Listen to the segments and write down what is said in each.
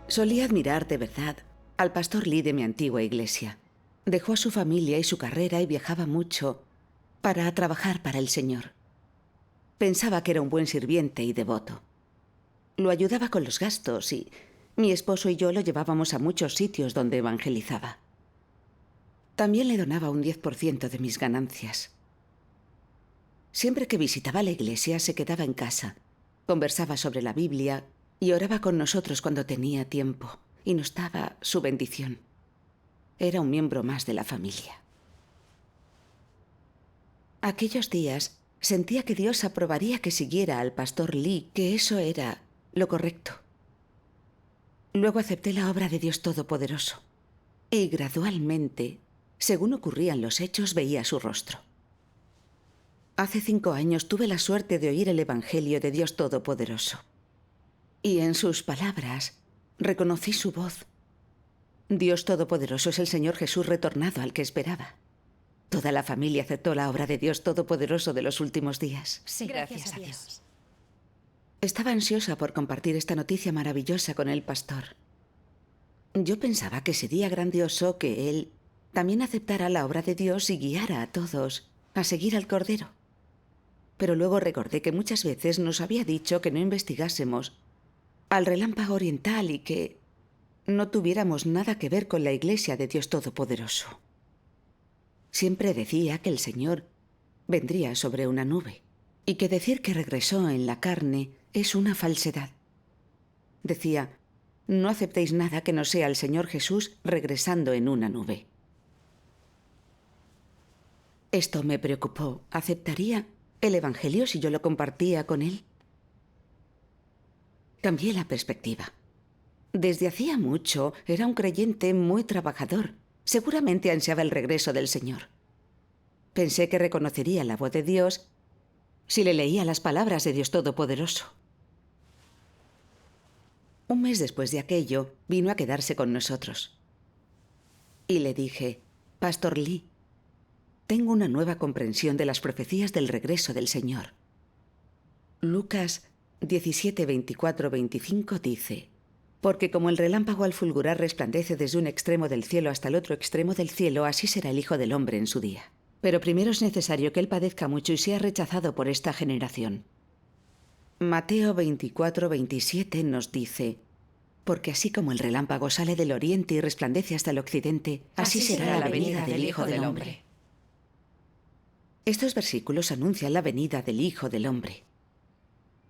Solía admirar de verdad al pastor Lee de mi antigua iglesia. Dejó a su familia y su carrera y viajaba mucho para trabajar para el Señor. Pensaba que era un buen sirviente y devoto. Lo ayudaba con los gastos y mi esposo y yo lo llevábamos a muchos sitios donde evangelizaba. También le donaba un 10% de mis ganancias. Siempre que visitaba la iglesia se quedaba en casa, conversaba sobre la Biblia y oraba con nosotros cuando tenía tiempo y nos daba su bendición. Era un miembro más de la familia. Aquellos días sentía que Dios aprobaría que siguiera al pastor Lee, que eso era lo correcto. Luego acepté la obra de Dios Todopoderoso y gradualmente, según ocurrían los hechos, veía su rostro. Hace 5 años tuve la suerte de oír el Evangelio de Dios Todopoderoso. Y en sus palabras reconocí su voz. Dios Todopoderoso es el Señor Jesús retornado al que esperaba. Toda la familia aceptó la obra de Dios Todopoderoso de los últimos días. Sí, gracias a Dios. Estaba ansiosa por compartir esta noticia maravillosa con el pastor. Yo pensaba que sería grandioso que él también aceptara la obra de Dios y guiara a todos a seguir al Cordero. Pero luego recordé que muchas veces nos había dicho que no investigásemos al relámpago oriental y que no tuviéramos nada que ver con la Iglesia de Dios Todopoderoso. Siempre decía que el Señor vendría sobre una nube y que decir que regresó en la carne es una falsedad. Decía, no aceptéis nada que no sea el Señor Jesús regresando en una nube. Esto me preocupó. ¿Aceptaría el Evangelio si yo lo compartía con él? Cambié la perspectiva. Desde hacía mucho era un creyente muy trabajador. Seguramente ansiaba el regreso del Señor. Pensé que reconocería la voz de Dios si le leía las palabras de Dios Todopoderoso. Un mes después de aquello, vino a quedarse con nosotros. Y le dije, Pastor Lee, tengo una nueva comprensión de las profecías del regreso del Señor. Lucas 17, 24, 25 dice, porque como el relámpago al fulgurar resplandece desde un extremo del cielo hasta el otro extremo del cielo, así será el Hijo del Hombre en su día. Pero primero es necesario que él padezca mucho y sea rechazado por esta generación. Mateo 24, 27 nos dice, porque así como el relámpago sale del oriente y resplandece hasta el occidente, así será la venida del Hijo del Hombre. Estos versículos anuncian la venida del Hijo del Hombre.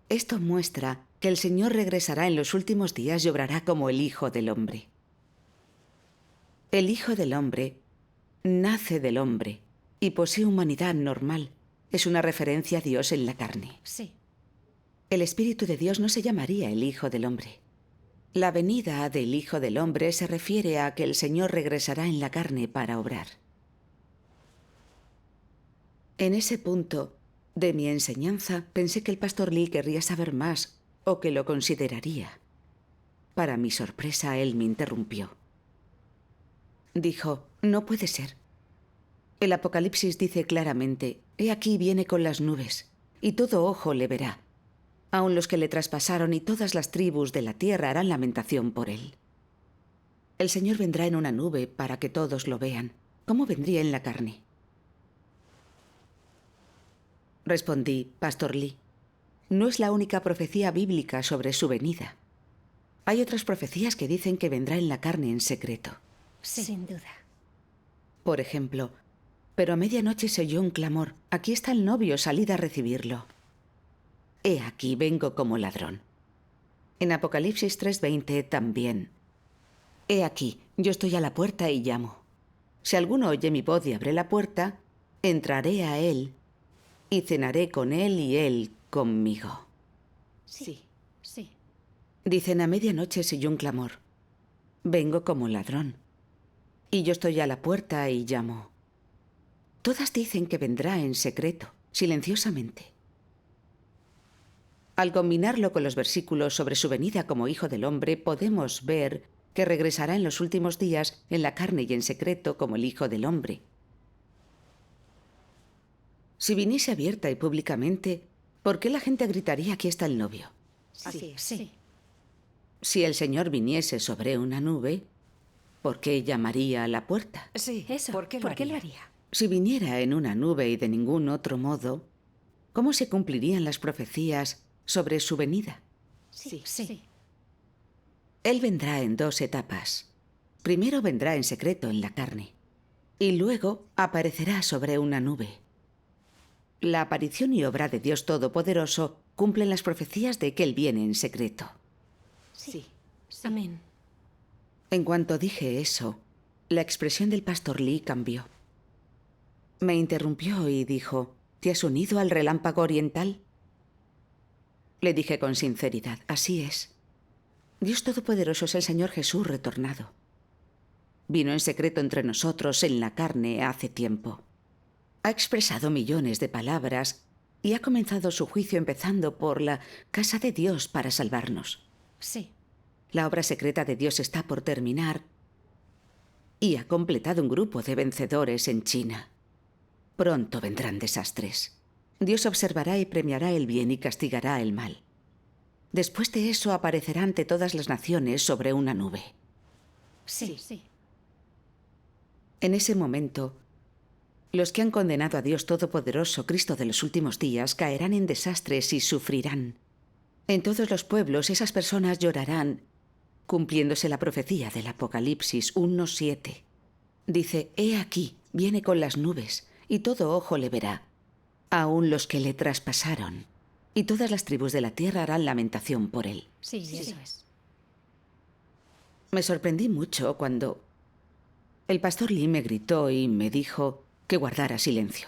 Esto muestra que el Señor regresará en los últimos días y obrará como el Hijo del Hombre. El Hijo del Hombre nace del hombre y posee humanidad normal. Es una referencia a Dios en la carne. Sí. El Espíritu de Dios no se llamaría el Hijo del Hombre. La venida del Hijo del Hombre se refiere a que el Señor regresará en la carne para obrar. En ese punto de mi enseñanza pensé que el pastor Lee querría saber más o que lo consideraría. Para mi sorpresa, él me interrumpió. Dijo, no puede ser. El Apocalipsis dice claramente, he aquí viene con las nubes, y todo ojo le verá. Aun los que le traspasaron y todas las tribus de la tierra harán lamentación por él. El Señor vendrá en una nube para que todos lo vean. ¿Cómo vendría en la carne? Respondí, Pastor Lee, no es la única profecía bíblica sobre su venida. Hay otras profecías que dicen que vendrá en la carne en secreto. Sí. Sin duda. Por ejemplo, pero a medianoche se oyó un clamor. Aquí está el novio, salid a recibirlo. He aquí, vengo como ladrón. En Apocalipsis 3:20 también. He aquí, yo estoy a la puerta y llamo. Si alguno oye mi voz y abre la puerta, entraré a él y cenaré con él y él conmigo. Sí. Dicen, a medianoche se oyó un clamor. Vengo como ladrón. Y yo estoy a la puerta y llamo. Todas dicen que vendrá en secreto, silenciosamente. Al combinarlo con los versículos sobre su venida como Hijo del Hombre, podemos ver que regresará en los últimos días en la carne y en secreto como el Hijo del Hombre. Si viniese abierta y públicamente, ¿por qué la gente gritaría aquí está el novio? Así es. Sí. Si el Señor viniese sobre una nube, ¿por qué llamaría a la puerta? Sí, Eso. ¿por qué lo haría? Si viniera en una nube y de ningún otro modo, ¿cómo se cumplirían las profecías sobre su venida? Sí. Sí. Él vendrá en 2 etapas. Primero vendrá en secreto en la carne, y luego aparecerá sobre una nube. La aparición y obra de Dios Todopoderoso cumplen las profecías de que Él viene en secreto. Sí. Amén. En cuanto dije eso, la expresión del pastor Lee cambió. Me interrumpió y dijo, ¿te has unido al relámpago oriental? Le dije con sinceridad, así es. Dios Todopoderoso es el Señor Jesús retornado. Vino en secreto entre nosotros en la carne hace tiempo. Ha expresado millones de palabras y ha comenzado su juicio empezando por la casa de Dios para salvarnos. Sí. La obra secreta de Dios está por terminar y ha completado un grupo de vencedores en China. Pronto vendrán desastres. Dios observará y premiará el bien y castigará el mal. Después de eso aparecerá ante todas las naciones sobre una nube. Sí. Sí. En ese momento, los que han condenado a Dios Todopoderoso, Cristo de los últimos días, caerán en desastres y sufrirán. En todos los pueblos esas personas llorarán, cumpliéndose la profecía del Apocalipsis 1:7. Dice, he aquí, viene con las nubes, y todo ojo le verá, aun los que le traspasaron, y todas las tribus de la tierra harán lamentación por él. Sí, eso es. Me sorprendí mucho cuando el pastor Lee me gritó y me dijo que guardara silencio.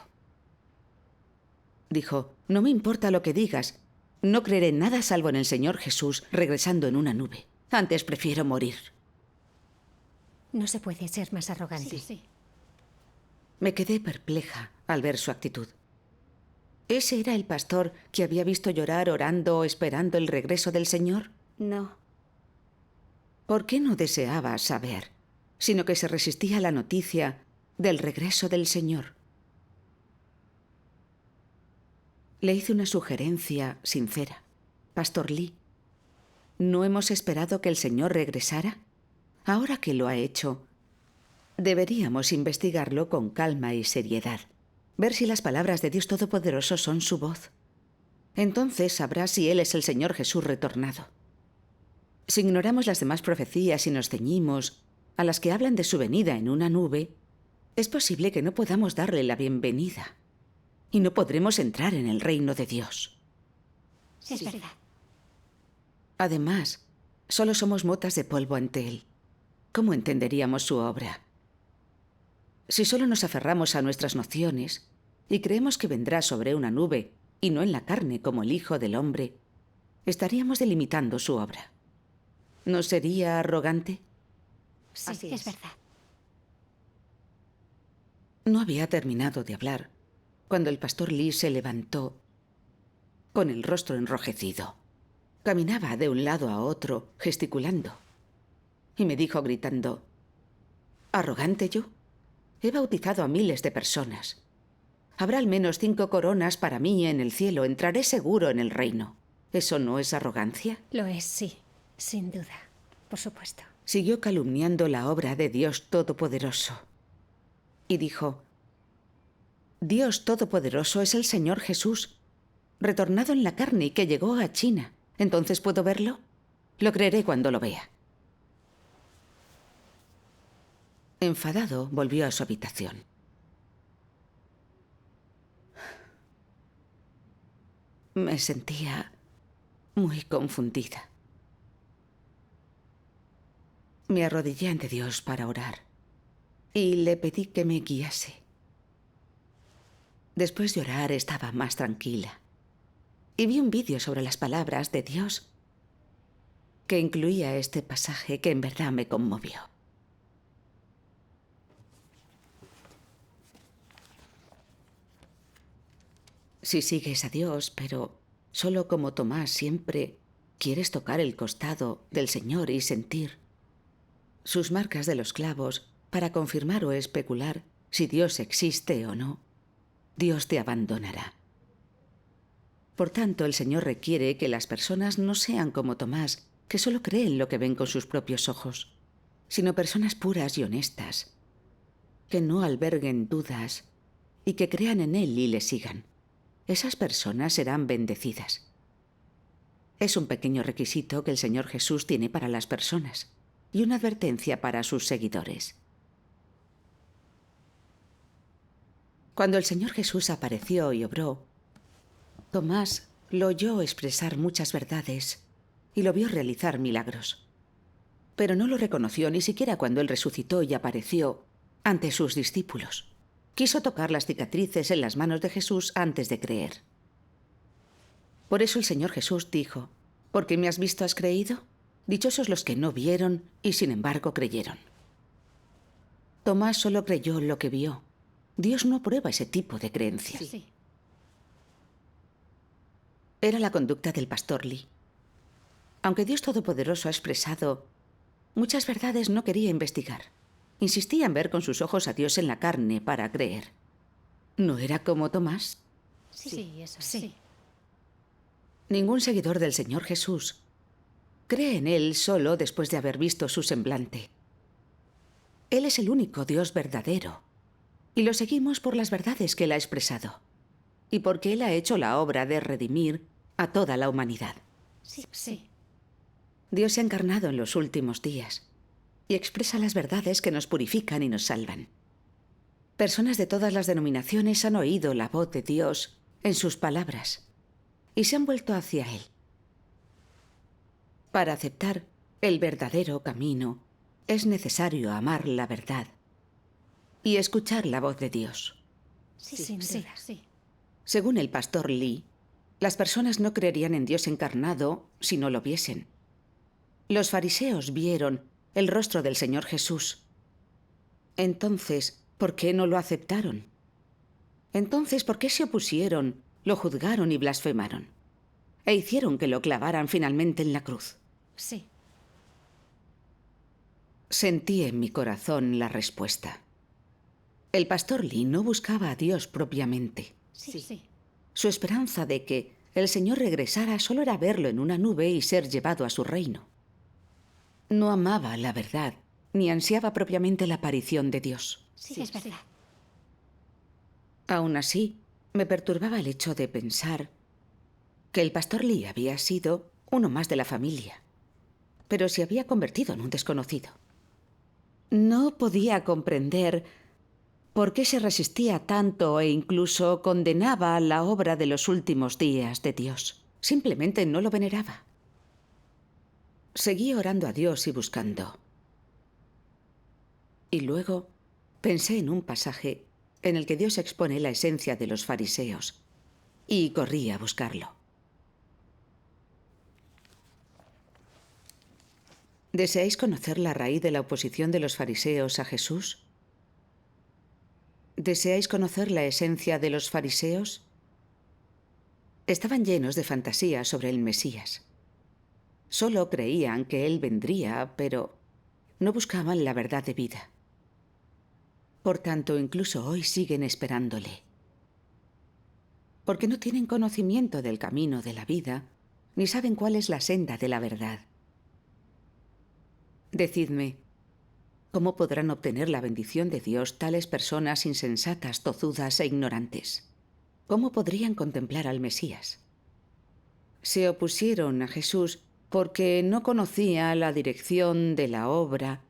Dijo, no me importa lo que digas, no creeré en nada salvo en el Señor Jesús regresando en una nube. Antes prefiero morir. No se puede ser más arrogante. Sí. Me quedé perpleja al ver su actitud. ¿Ese era el pastor que había visto llorar orando, esperando el regreso del Señor? No. ¿Por qué no deseaba saber, sino que se resistía a la noticia del regreso del Señor? Le hice una sugerencia sincera. Pastor Lee, ¿no hemos esperado que el Señor regresara? Ahora que lo ha hecho, deberíamos investigarlo con calma y seriedad, ver si las palabras de Dios Todopoderoso son su voz. Entonces sabrá si Él es el Señor Jesús retornado. Si ignoramos las demás profecías y nos ceñimos a las que hablan de su venida en una nube, es posible que no podamos darle la bienvenida y no podremos entrar en el reino de Dios. Es verdad. Además, solo somos motas de polvo ante Él. ¿Cómo entenderíamos su obra? Si solo nos aferramos a nuestras nociones y creemos que vendrá sobre una nube y no en la carne como el Hijo del Hombre, estaríamos delimitando su obra. ¿No sería arrogante? Sí, Así es es. verdad. No había terminado de hablar cuando el pastor Lee se levantó con el rostro enrojecido. Caminaba de un lado a otro, gesticulando. Y me dijo gritando, ¿arrogante yo? He bautizado a miles de personas. Habrá al menos 5 coronas para mí en el cielo. Entraré seguro en el reino. ¿Eso no es arrogancia? Lo es, sí. Sin duda. Por supuesto. Siguió calumniando la obra de Dios Todopoderoso. Y dijo, Dios Todopoderoso es el Señor Jesús, retornado en la carne y que llegó a China. ¿Entonces puedo verlo? Lo creeré cuando lo vea. Enfadado, volvió a su habitación. Me sentía muy confundida. Me arrodillé ante Dios para orar y le pedí que me guiase. Después de orar estaba más tranquila y vi un vídeo sobre las palabras de Dios que incluía este pasaje que en verdad me conmovió. Si sigues a Dios, pero solo como Tomás siempre quieres tocar el costado del Señor y sentir sus marcas de los clavos para confirmar o especular si Dios existe o no, Dios te abandonará. Por tanto, el Señor requiere que las personas no sean como Tomás, que solo creen lo que ven con sus propios ojos, sino personas puras y honestas, que no alberguen dudas y que crean en Él y le sigan. Esas personas serán bendecidas. Es un pequeño requisito que el Señor Jesús tiene para las personas y una advertencia para sus seguidores. Cuando el Señor Jesús apareció y obró, Tomás lo oyó expresar muchas verdades y lo vio realizar milagros. Pero no lo reconoció ni siquiera cuando él resucitó y apareció ante sus discípulos. Quiso tocar las cicatrices en las manos de Jesús antes de creer. Por eso el Señor Jesús dijo: «¿Porque me has visto has creído? Dichosos los que no vieron y sin embargo creyeron». Tomás solo creyó lo que vio. Dios no aprueba ese tipo de creencia. Sí. Era la conducta del pastor Lee. Aunque Dios Todopoderoso ha expresado muchas verdades, no quería investigar. Insistía en ver con sus ojos a Dios en la carne para creer. ¿No era como Tomás? Sí, eso sí. Ningún seguidor del Señor Jesús cree en Él solo después de haber visto su semblante. Él es el único Dios verdadero, y lo seguimos por las verdades que Él ha expresado, y porque Él ha hecho la obra de redimir a toda la humanidad. Sí. Dios se ha encarnado en los últimos días y expresa las verdades que nos purifican y nos salvan. Personas de todas las denominaciones han oído la voz de Dios en sus palabras y se han vuelto hacia Él. Para aceptar el verdadero camino es necesario amar la verdad y escuchar la voz de Dios. Sin duda. Según el pastor Lee, las personas no creerían en Dios encarnado si no lo viesen. Los fariseos vieron el rostro del Señor Jesús. Entonces, ¿por qué no lo aceptaron? Entonces, ¿por qué se opusieron, lo juzgaron y blasfemaron? E hicieron que lo clavaran finalmente en la cruz. Sí. Sentí en mi corazón la respuesta. El pastor Lee no buscaba a Dios propiamente. Sí. Su esperanza de que el Señor regresara solo era verlo en una nube y ser llevado a su reino. No amaba la verdad, ni ansiaba propiamente la aparición de Dios. Sí, es verdad. Aún así, me perturbaba el hecho de pensar que el pastor Lee había sido uno más de la familia, pero se había convertido en un desconocido. No podía comprender por qué se resistía tanto e incluso condenaba la obra de los últimos días de Dios. Simplemente no lo veneraba. Seguí orando a Dios y buscando. Y luego pensé en un pasaje en el que Dios expone la esencia de los fariseos y corrí a buscarlo. ¿Deseáis conocer la raíz de la oposición de los fariseos a Jesús? ¿Deseáis conocer la esencia de los fariseos? Estaban llenos de fantasías sobre el Mesías. Solo creían que Él vendría, pero no buscaban la verdad de vida. Por tanto, incluso hoy siguen esperándole. Porque no tienen conocimiento del camino de la vida, ni saben cuál es la senda de la verdad. Decidme, ¿cómo podrán obtener la bendición de Dios tales personas insensatas, tozudas e ignorantes? ¿Cómo podrían contemplar al Mesías? Se opusieron a Jesús porque no conocía la dirección de la obra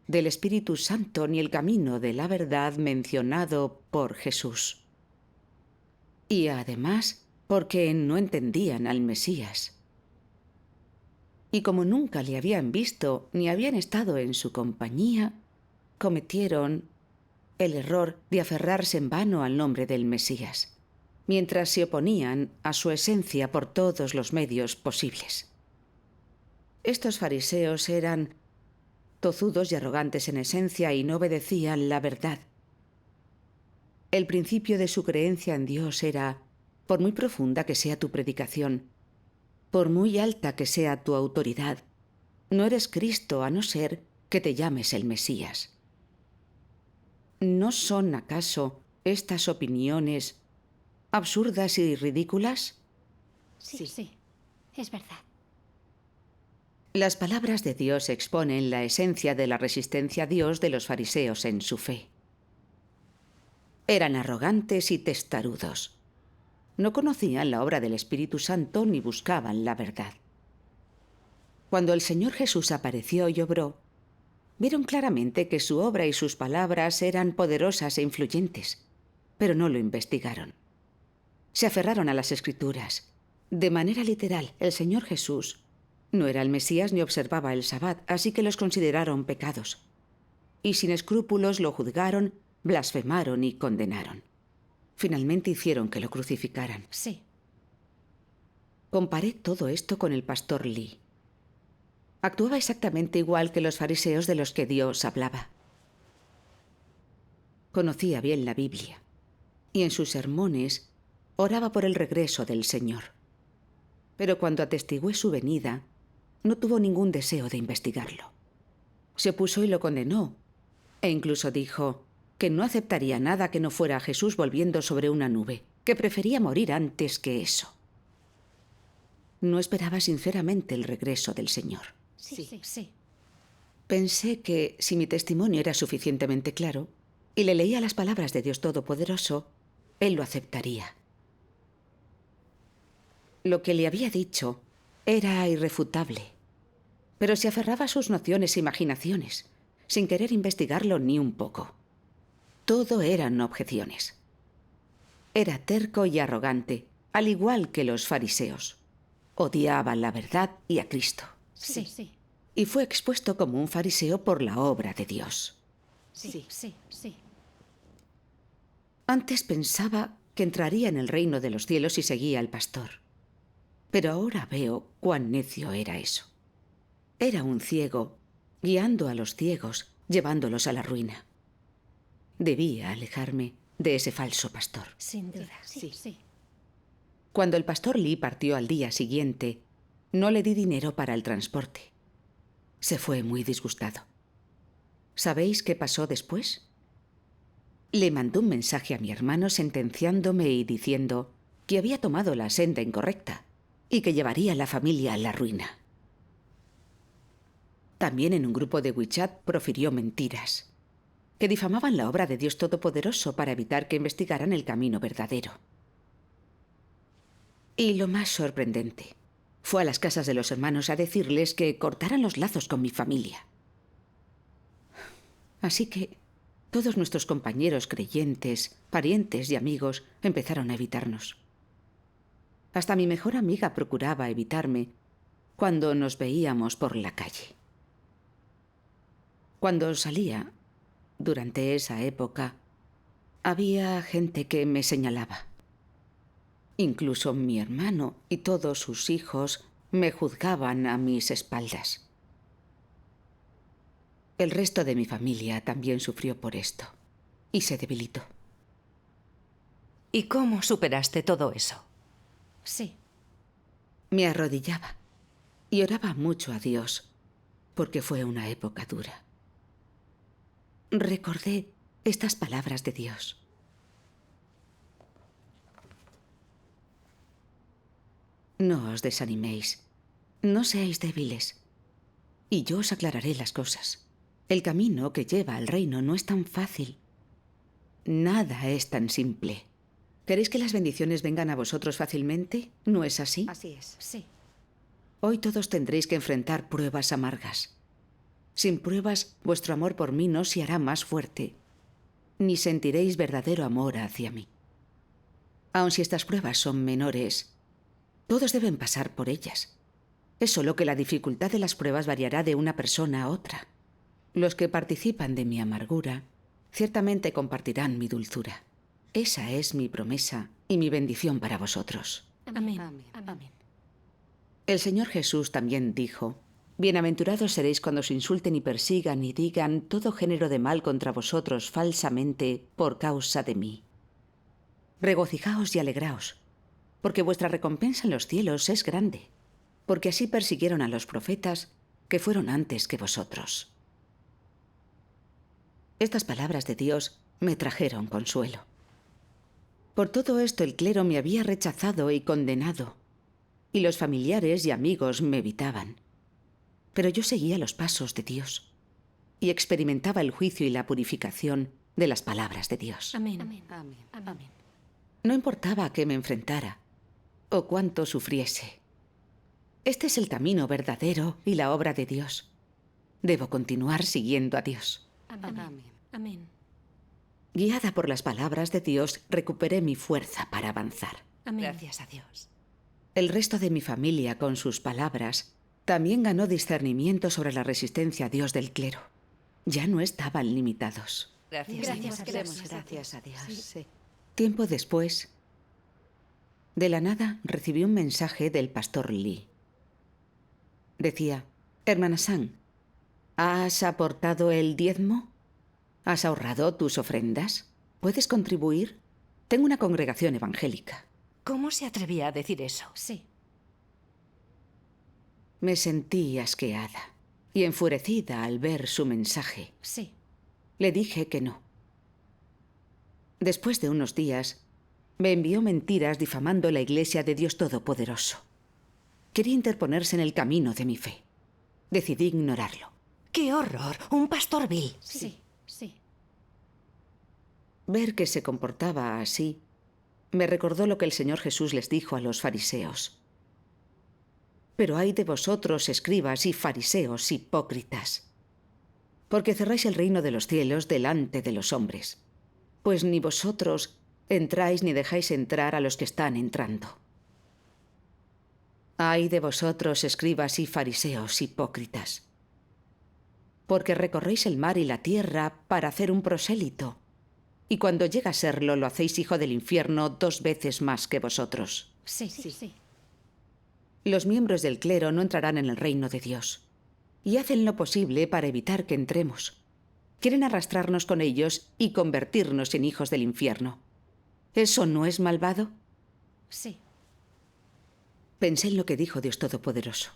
del Espíritu Santo ni el camino de la verdad mencionado por Jesús. Y además, porque no entendían al Mesías. Y como nunca le habían visto ni habían estado en su compañía, cometieron el error de aferrarse en vano al nombre del Mesías, mientras se oponían a su esencia por todos los medios posibles. Estos fariseos eran tozudos y arrogantes en esencia y no obedecían la verdad. El principio de su creencia en Dios era: por muy profunda que sea tu predicación, por muy alta que sea tu autoridad, no eres Cristo a no ser que te llames el Mesías. ¿No son acaso estas opiniones absurdas y ridículas? Sí, es verdad. Las palabras de Dios exponen la esencia de la resistencia a Dios de los fariseos en su fe. Eran arrogantes y testarudos. No conocían la obra del Espíritu Santo ni buscaban la verdad. Cuando el Señor Jesús apareció y obró, vieron claramente que su obra y sus palabras eran poderosas e influyentes, pero no lo investigaron. Se aferraron a las Escrituras. De manera literal, el Señor Jesús no era el Mesías ni observaba el Sabbat, así que los consideraron pecados. Y sin escrúpulos lo juzgaron, blasfemaron y condenaron. Finalmente hicieron que lo crucificaran. Sí. Comparé todo esto con el pastor Lee. Actuaba exactamente igual que los fariseos de los que Dios hablaba. Conocía bien la Biblia, y en sus sermones oraba por el regreso del Señor. Pero cuando atestigué su venida, no tuvo ningún deseo de investigarlo. Se opuso y lo condenó, e incluso dijo que no aceptaría nada que no fuera Jesús volviendo sobre una nube, que prefería morir antes que eso. No esperaba sinceramente el regreso del Señor. Sí. Pensé que si mi testimonio era suficientemente claro y le leía las palabras de Dios Todopoderoso, él lo aceptaría. Lo que le había dicho era irrefutable, pero se aferraba a sus nociones e imaginaciones, sin querer investigarlo ni un poco. Todo eran objeciones. Era terco y arrogante, al igual que los fariseos. Odiaba la verdad y a Cristo. Sí. Y fue expuesto como un fariseo por la obra de Dios. Sí. Antes pensaba que entraría en el reino de los cielos si seguía al pastor. Pero ahora veo cuán necio era eso. Era un ciego, guiando a los ciegos, llevándolos a la ruina. Debía alejarme de ese falso pastor. Sin duda. Sí. Cuando el pastor Lee partió al día siguiente, no le di dinero para el transporte. Se fue muy disgustado. ¿Sabéis qué pasó después? Le mandó un mensaje a mi hermano sentenciándome y diciendo que había tomado la senda incorrecta y que llevaría a la familia a la ruina. También en un grupo de WeChat profirió mentiras que difamaban la obra de Dios Todopoderoso para evitar que investigaran el camino verdadero. Y lo más sorprendente, fue a las casas de los hermanos a decirles que cortaran los lazos con mi familia. Así que todos nuestros compañeros creyentes, parientes y amigos empezaron a evitarnos. Hasta mi mejor amiga procuraba evitarme cuando nos veíamos por la calle. Cuando salía, durante esa época, había gente que me señalaba. Incluso mi hermano y todos sus hijos me juzgaban a mis espaldas. El resto de mi familia también sufrió por esto y se debilitó. ¿Y cómo superaste todo eso? Sí. Me arrodillaba y oraba mucho a Dios, porque fue una época dura. Recordé estas palabras de Dios. No os desaniméis, no seáis débiles, y yo os aclararé las cosas. El camino que lleva al reino no es tan fácil. Nada es tan simple. ¿Queréis que las bendiciones vengan a vosotros fácilmente? ¿No es así? Así es. Sí. Hoy todos tendréis que enfrentar pruebas amargas. Sin pruebas, vuestro amor por mí no se hará más fuerte, ni sentiréis verdadero amor hacia mí. Aun si estas pruebas son menores, todos deben pasar por ellas. Es solo que la dificultad de las pruebas variará de una persona a otra. Los que participan de mi amargura ciertamente compartirán mi dulzura. Esa es mi promesa y mi bendición para vosotros. Amén. El Señor Jesús también dijo: bienaventurados seréis cuando os insulten y persigan y digan todo género de mal contra vosotros falsamente por causa de mí. Regocijaos y alegraos, porque vuestra recompensa en los cielos es grande, porque así persiguieron a los profetas que fueron antes que vosotros. Estas palabras de Dios me trajeron consuelo. Por todo esto el clero me había rechazado y condenado, y los familiares y amigos me evitaban. Pero yo seguía los pasos de Dios y experimentaba el juicio y la purificación de las palabras de Dios. Amén. Amén. Amén. No importaba a qué me enfrentara o cuánto sufriese. Este es el camino verdadero y la obra de Dios. Debo continuar siguiendo a Dios. Amén. Amén. Guiada por las palabras de Dios, recuperé mi fuerza para avanzar. Amén. Gracias a Dios. El resto de mi familia, con sus palabras, también ganó discernimiento sobre la resistencia a Dios del clero. Ya no estaban limitados. Gracias, Gracias a a Dios. Dios. Gracias a Dios. Sí. Sí. Tiempo después, de la nada recibí un mensaje del pastor Lee. Decía: Hermana San, ¿has aportado el diezmo? ¿Has ahorrado tus ofrendas? ¿Puedes contribuir? Tengo una congregación evangélica. ¿Cómo se atrevía a decir eso? Sí. Me sentí asqueada y enfurecida al ver su mensaje. Sí. Le dije que no. Después de unos días, me envió mentiras difamando la Iglesia de Dios Todopoderoso. Quería interponerse en el camino de mi fe. Decidí ignorarlo. ¡Qué horror! Un pastor vil. Sí. Sí. Ver que se comportaba así me recordó lo que el Señor Jesús les dijo a los fariseos. Pero ay de vosotros, escribas y fariseos hipócritas, porque cerráis el reino de los cielos delante de los hombres, pues ni vosotros entráis ni dejáis entrar a los que están entrando. Ay de vosotros, escribas y fariseos hipócritas, porque recorréis el mar y la tierra para hacer un prosélito, y cuando llega a serlo lo hacéis hijo del infierno 2 veces más que vosotros. Sí. Sí. Los miembros del clero no entrarán en el reino de Dios, y hacen lo posible para evitar que entremos. Quieren arrastrarnos con ellos y convertirnos en hijos del infierno. ¿Eso no es malvado? Sí. Pensé en lo que dijo Dios Todopoderoso.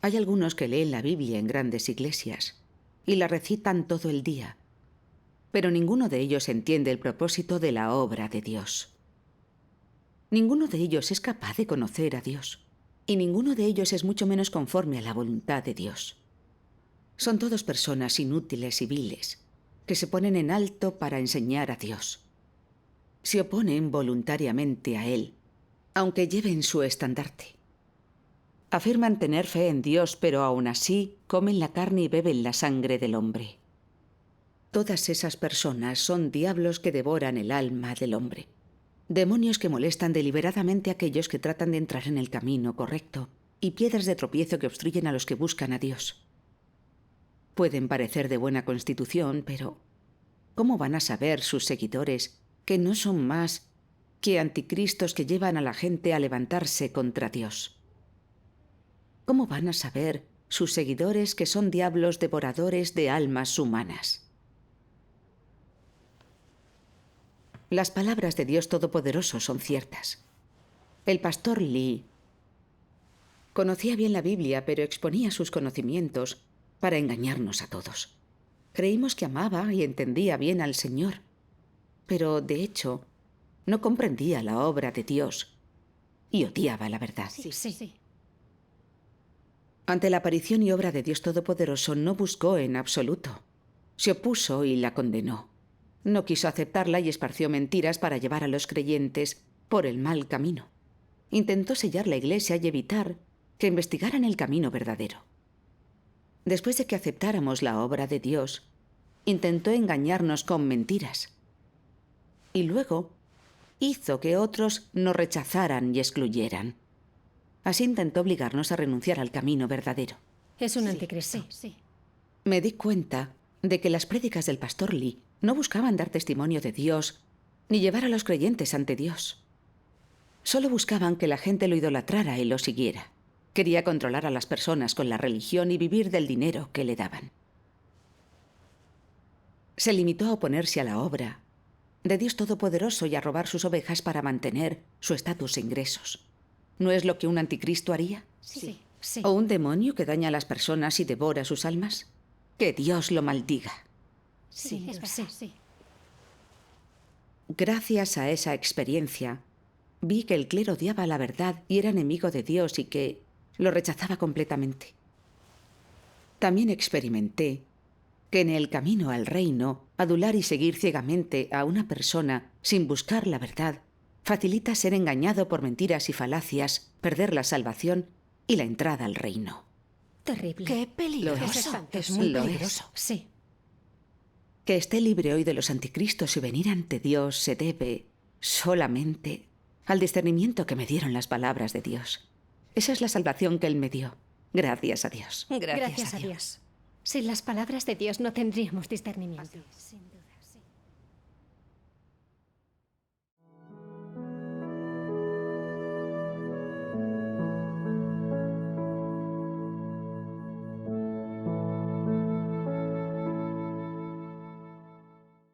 Hay algunos que leen la Biblia en grandes iglesias y la recitan todo el día, pero ninguno de ellos entiende el propósito de la obra de Dios. Ninguno de ellos es capaz de conocer a Dios, y ninguno de ellos es mucho menos conforme a la voluntad de Dios. Son todos personas inútiles y viles, que se ponen en alto para enseñar a Dios. Se oponen voluntariamente a Él, aunque lleven su estandarte. Afirman tener fe en Dios, pero aún así comen la carne y beben la sangre del hombre. Todas esas personas son diablos que devoran el alma del hombre. Demonios que molestan deliberadamente a aquellos que tratan de entrar en el camino correcto, y piedras de tropiezo que obstruyen a los que buscan a Dios. Pueden parecer de buena constitución, pero ¿cómo van a saber sus seguidores que no son más que anticristos que llevan a la gente a levantarse contra Dios? ¿Cómo van a saber sus seguidores que son diablos devoradores de almas humanas? Las palabras de Dios Todopoderoso son ciertas. El pastor Lee conocía bien la Biblia, pero exponía sus conocimientos para engañarnos a todos. Creímos que amaba y entendía bien al Señor, pero de hecho no comprendía la obra de Dios y odiaba la verdad. Sí. Ante la aparición y obra de Dios Todopoderoso no buscó en absoluto. Se opuso y la condenó. No quiso aceptarla y esparció mentiras para llevar a los creyentes por el mal camino. Intentó sellar la Iglesia y evitar que investigaran el camino verdadero. Después de que aceptáramos la obra de Dios, intentó engañarnos con mentiras. Y luego hizo que otros nos rechazaran y excluyeran. Así intentó obligarnos a renunciar al camino verdadero. Es un anticristo. Sí. Me di cuenta de que las prédicas del pastor Lee no buscaban dar testimonio de Dios ni llevar a los creyentes ante Dios. Solo buscaban que la gente lo idolatrara y lo siguiera. Quería controlar a las personas con la religión y vivir del dinero que le daban. Se limitó a oponerse a la obra de Dios Todopoderoso y a robar sus ovejas para mantener su estatus e ingresos. ¿No es lo que un anticristo haría? Sí. ¿O un demonio que daña a las personas y devora sus almas? Que Dios lo maldiga. Sí, es verdad. Sí. Gracias a esa experiencia, vi que el clero odiaba la verdad y era enemigo de Dios y que lo rechazaba completamente. También experimenté que en el camino al reino, adular y seguir ciegamente a una persona sin buscar la verdad facilita ser engañado por mentiras y falacias, perder la salvación y la entrada al reino. Terrible. ¡Qué Eso peligroso! es fantástico. Es muy Lo es. peligroso. Sí. Que esté libre hoy de los anticristos y venir ante Dios se debe solamente al discernimiento que me dieron las palabras de Dios. Esa es la salvación que Él me dio. Gracias a Dios. Gracias, Gracias a Dios. Sin las palabras de Dios no tendríamos discernimiento.